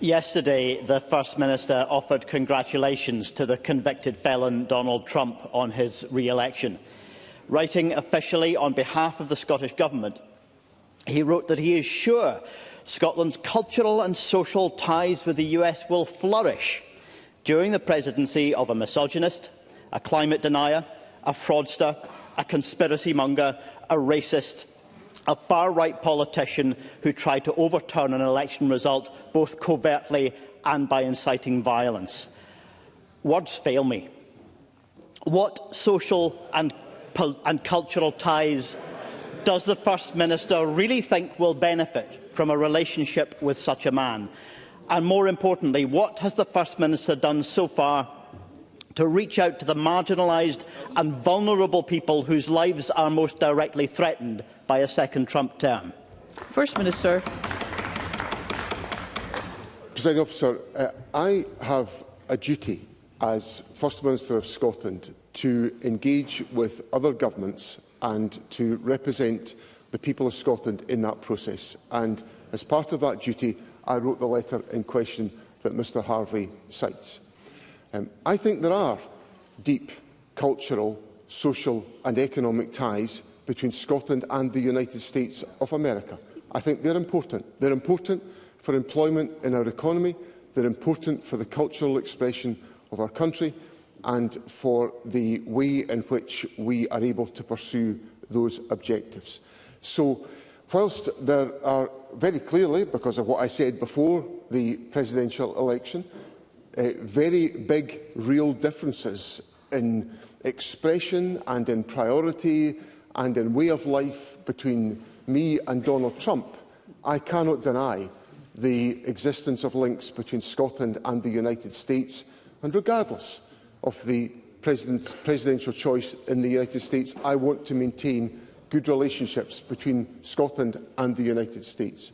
Yesterday, the First Minister offered congratulations to the convicted felon Donald Trump on his re-election. Writing officially on behalf of the Scottish Government, he wrote that he is sure Scotland's cultural and social ties with the US will flourish during the presidency of a misogynist, a climate denier, a fraudster, a conspiracy monger, a racist, a far-right politician who tried to overturn an election result both covertly and by inciting violence. Words fail me. What social and cultural ties does the First Minister really think will benefit from a relationship with such a man? And more importantly, what has the First Minister done so far to reach out to the marginalised and vulnerable people whose lives are most directly threatened by a second Trump term? First Minister. Presiding Officer, I have a duty as First Minister of Scotland to engage with other governments and to represent the people of Scotland in that process. And as part of that duty, I wrote the letter in question that Mr Harvie cites. I think there are deep cultural, social and economic ties between Scotland and the United States of America. I think they're important. They're important for employment in our economy, they're important for the cultural expression of our country and for the way in which we are able to pursue those objectives. So, whilst there are very clearly, because of what I said before the presidential election, very big real differences in expression and in priority and in way of life between me and Donald Trump, I cannot deny the existence of links between Scotland and the United States, and regardless of the presidential choice in the United States, I want to maintain good relationships between Scotland and the United States.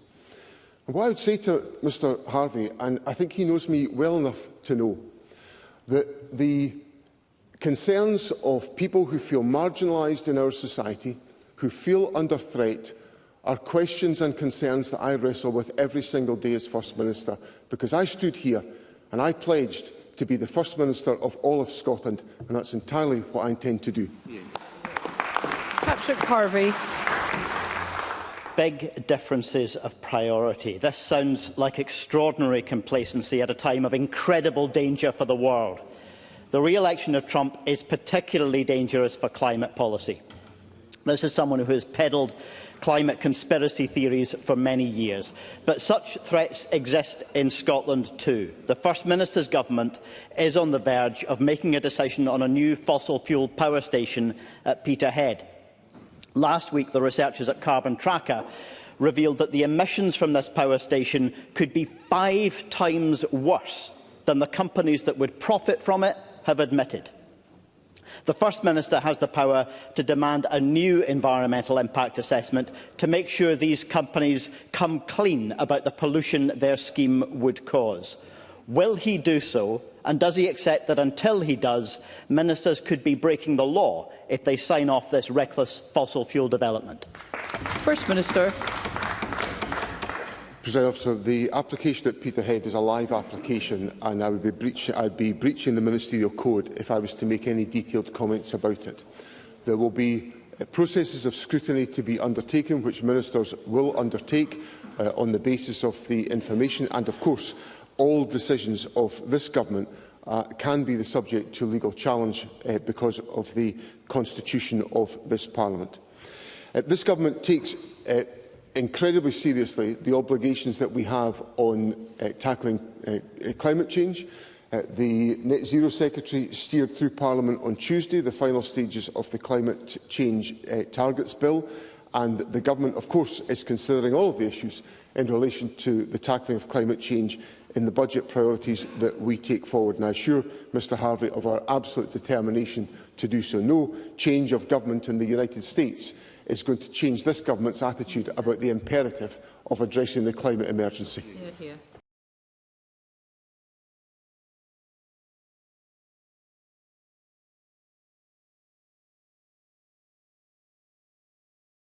And what I would say to Mr Harvie, and I think he knows me well enough to know, that the concerns of people who feel marginalised in our society, who feel under threat, are questions and concerns that I wrestle with every single day as First Minister, because I stood here and I pledged to be the First Minister of all of Scotland, and that's entirely what I intend to do. Patrick Harvie. Big differences of priority. This sounds like extraordinary complacency at a time of incredible danger for the world. The re-election of Trump is particularly dangerous for climate policy. This is someone who has peddled climate conspiracy theories for many years. But such threats exist in Scotland too. The First Minister's government is on the verge of making a decision on a new fossil-fuelled power station at Peterhead. Last week, the researchers at Carbon Tracker revealed that the emissions from this power station could be 5 times worse than the companies that would profit from it have admitted. The First Minister has the power to demand a new environmental impact assessment to make sure these companies come clean about the pollution their scheme would cause. Will he do so, and does he accept that until he does, ministers could be breaking the law if they sign off this reckless fossil fuel development? First Minister. Presiding Officer, the application at Peterhead is a live application, and I'd be breaching the ministerial code if I was to make any detailed comments about it. There will be processes of scrutiny to be undertaken, which ministers will undertake on the basis of the information, and of course all decisions of this government can be the subject to legal challenge because of the constitution of this Parliament. This government takes incredibly seriously the obligations that we have on tackling climate change. The Net Zero Secretary steered through Parliament on Tuesday the final stages of the Climate Change Targets Bill, and the Government, of course, is considering all of the issues in relation to the tackling of climate change in the budget priorities that we take forward. And I assure Mr Harvie of our absolute determination to do so. No change of government in the United States is going to change this government's attitude about the imperative of addressing the climate emergency.